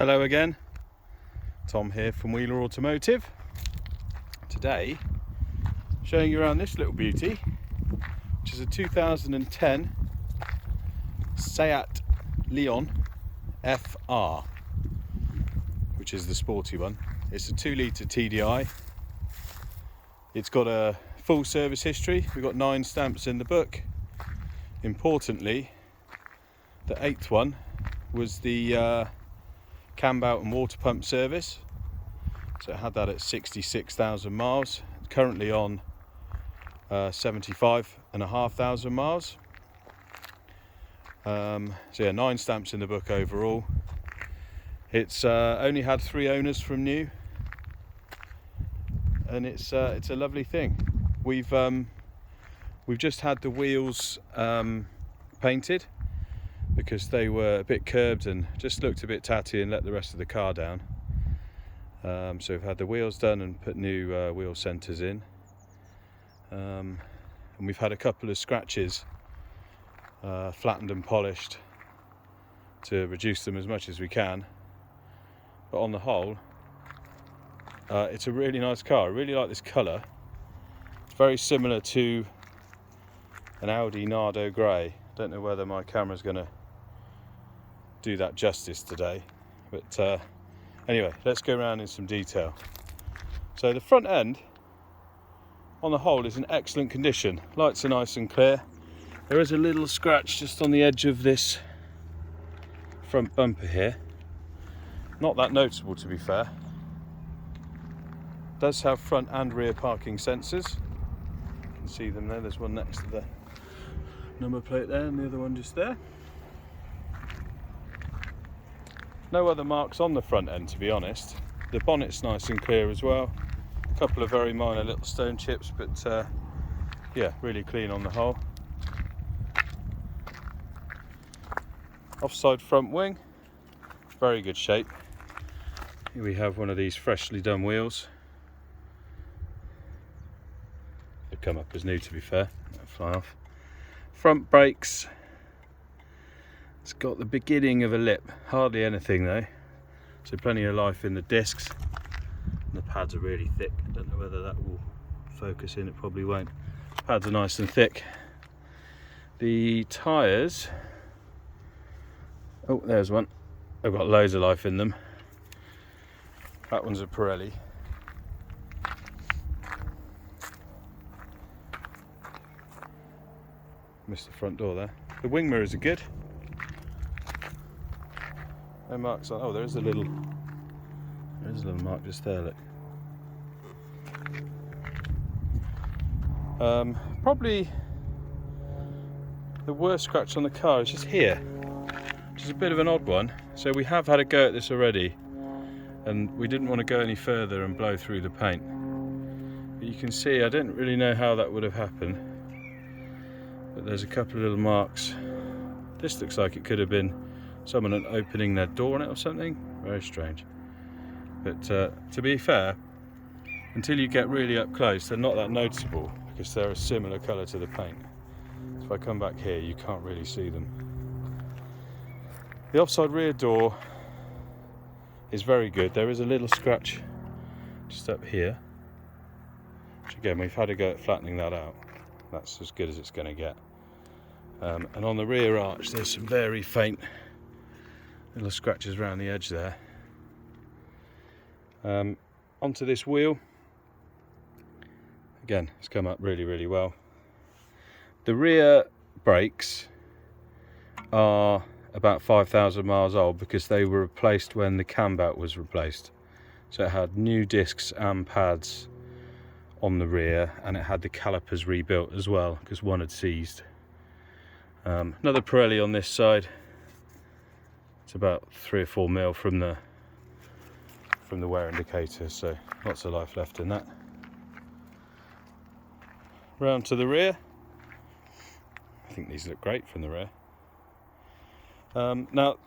Hello again, Tom here from Wheeler Automotive. Today, showing you around this little beauty, which is a 2010 Seat Leon FR, which is the sporty one. It's a 2-litre TDI. It's got a full service history. We've got 9 stamps in the book. Importantly, the 8th one was the cam out and water pump service, so it had that at 66,000 miles, currently on 75,500 miles. So yeah, 9 stamps in the book overall. It's only had 3 owners from new, and it's a lovely thing. We've just had the wheels painted because they were a bit curbed and just looked a bit tatty and let the rest of the car down. So we've had the wheels done and put new wheel centres in, and we've had a couple of scratches flattened and polished to reduce them as much as we can. But on the whole, it's a really nice car. I really like this colour. It's very similar to an Audi Nardo Grey. Don't know whether my camera's going to do that justice today, but anyway, let's go around in some detail. So the front end on the whole is in excellent condition. Lights are nice and clear. There is a little scratch just on the edge of this front bumper here, not that noticeable to be fair. It does have front and rear parking sensors. You can see them there. There's one next to the number plate there and the other one just there. No other marks on the front end, to be honest. The bonnet's nice and clear as well. A couple of very minor little stone chips, but yeah, really clean on the whole. Offside front wing, very good shape. Here we have one of these freshly done wheels. They come up as new, to be fair. They'll fly off. Front brakes. It's got the beginning of a lip, hardly anything though, so plenty of life in the discs. And the pads are really thick. I don't know whether that will focus in, it probably won't. The pads are nice and thick. The tyres, oh there's one, they've got loads of life in them. That one's a Pirelli. Missed the front door there. The wing mirrors are good. No marks on. Oh, there's a little mark just there. Look. Probably the worst scratch on the car is just here, which is a bit of an odd one. So we have had a go at this already, and we didn't want to go any further and blow through the paint. But you can see I didn't really know how that would have happened. But there's a couple of little marks. This looks like it could have been someone opening their door on it or something. Very strange. But to be fair, until you get really up close, they're not that noticeable because they're a similar colour to the paint. So if I come back here, you can't really see them. The offside rear door is very good. There is a little scratch just up here, which again, we've had a go at flattening that out. That's as good as it's going to get. And on the rear arch, there's some very faint little scratches around the edge there. Onto this wheel, again, it's come up really, really well. The rear brakes are about 5,000 miles old because they were replaced when the cam belt was replaced. So it had new discs and pads on the rear, and it had the calipers rebuilt as well because one had seized. Another Pirelli on this side. It's about 3 or 4 mil from the wear indicator, so lots of life left in that. Round to the rear. I think these look great from the rear. Now,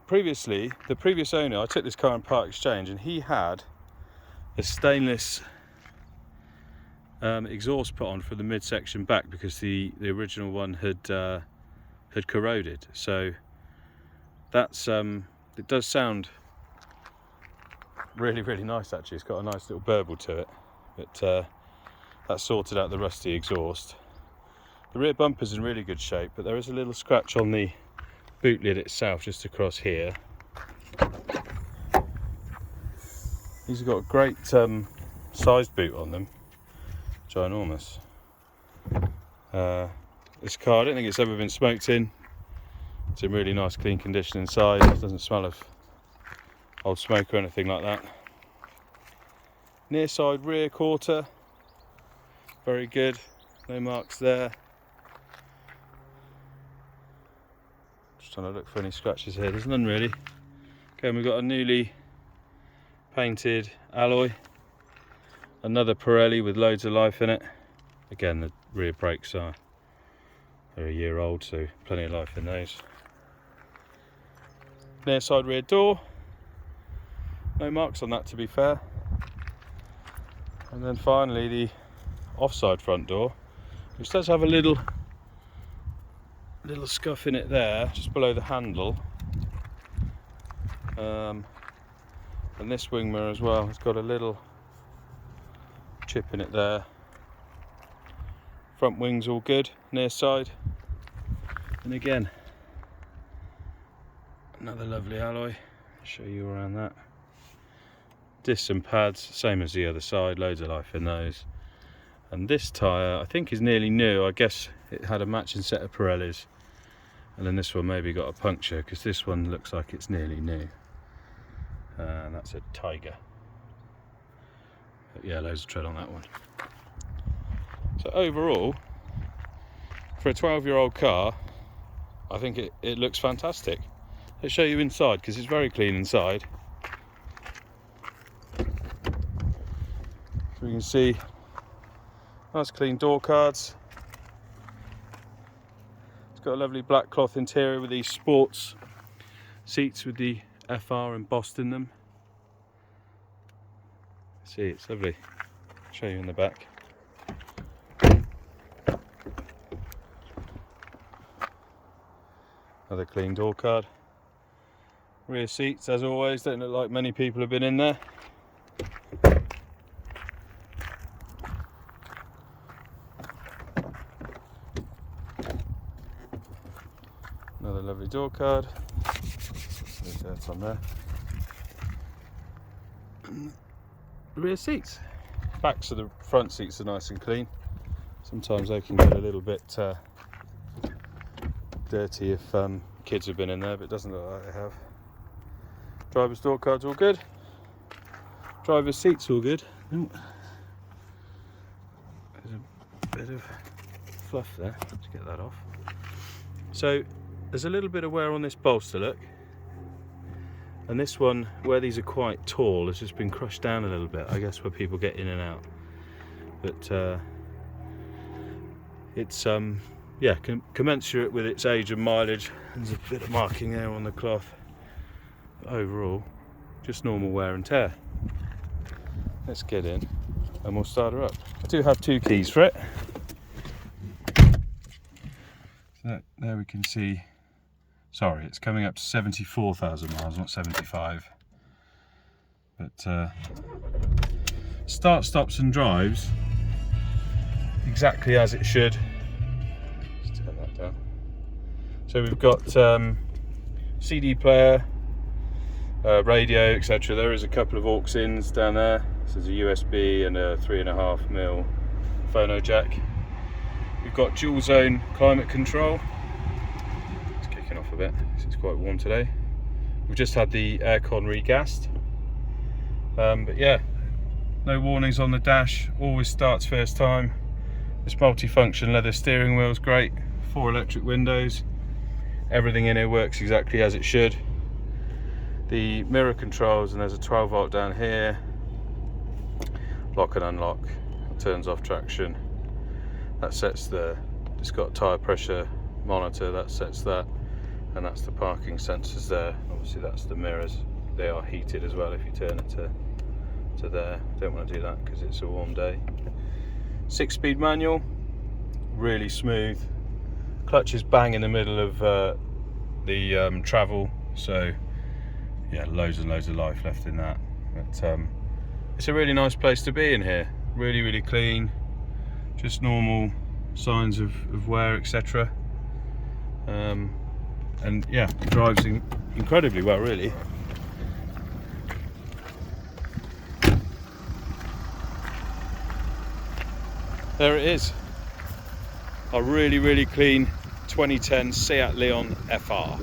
previously, the previous owner, I took this car in part exchange, and he had a stainless exhaust put on for the midsection back because the original one had corroded. So that's it does sound really nice actually. It's got a nice little burble to it, but that's sorted out the rusty exhaust. The rear bumper's in really good shape, but there is a little scratch on the boot lid itself just across here. These have got a great sized boot on them, ginormous. This car, I don't think it's ever been smoked in. It's in really nice clean condition inside. It doesn't smell of old smoke or anything like that. Near side rear quarter, very good, no marks there. Just trying to look for any scratches here, there's none really. Okay, we've got a newly painted alloy, another Pirelli with loads of life in it. Again, the rear brakes are a year old, so plenty of life in those. Near side rear door, no marks on that to be fair. And then finally the offside front door, which does have a little scuff in it there, just below the handle. And this wing mirror as well, it's got a little chip in it there. Front wing's all good, near side. And again, another lovely alloy. I'll show you around that. Discs and pads, same as the other side, loads of life in those. And this tyre I think is nearly new. I guess it had a matching set of Pirellis, and then this one maybe got a puncture, because this one looks like it's nearly new. And that's a Tiger. But yeah, loads of tread on that one. So overall, for a 12-year-old car, I think it looks fantastic. Let's show you inside, because it's very clean inside. So we can see nice clean door cards. It's got a lovely black cloth interior with these sports seats with the FR embossed in them. See, it's lovely. I'll show you in the back. Another clean door card. Rear seats, as always, don't look like many people have been in there. Another lovely door card. There's dirt on there. Rear seats. Backs of the front seats are nice and clean. Sometimes they can get a little bit dirty if kids have been in there, but it doesn't look like they have. Driver's door card's all good. Driver's seat's all good. Ooh. There's a bit of fluff there. Let's get that off. So there's a little bit of wear on this bolster, look. And this one, where these are quite tall, has just been crushed down a little bit, I guess, where people get in and out. But it's yeah, commensurate with its age and mileage. There's a bit of marking there on the cloth. But overall, just normal wear and tear. Let's get in and we'll start her up. I do have 2 keys for it. So there we can see, sorry, it's coming up to 74,000 miles, not 75. But start, stops and drives exactly as it should. Let's turn that down. So we've got CD player, radio, etc. There is a couple of aux-ins down there. So there's a USB and a 3.5mm phono jack. We've got dual zone climate control. It's kicking off a bit because it's quite warm today. We've just had the aircon regassed. But yeah, no warnings on the dash, always starts first time. This multifunction leather steering wheel is great, 4 electric windows. Everything in here works exactly as it should. The mirror controls, and there's a 12 volt down here. Lock and unlock, turns off traction. That sets it's got a tyre pressure monitor, that sets that. And that's the parking sensors there. Obviously that's the mirrors. They are heated as well if you turn it to there. Don't want to do that because it's a warm day. 6-speed manual, really smooth. Clutch is bang in the middle of the travel, so yeah, loads and loads of life left in that. But it's a really nice place to be in here. Really clean, just normal signs of wear, etc. And yeah, drives incredibly well, really. There it is, a really clean 2010 Seat Leon FR.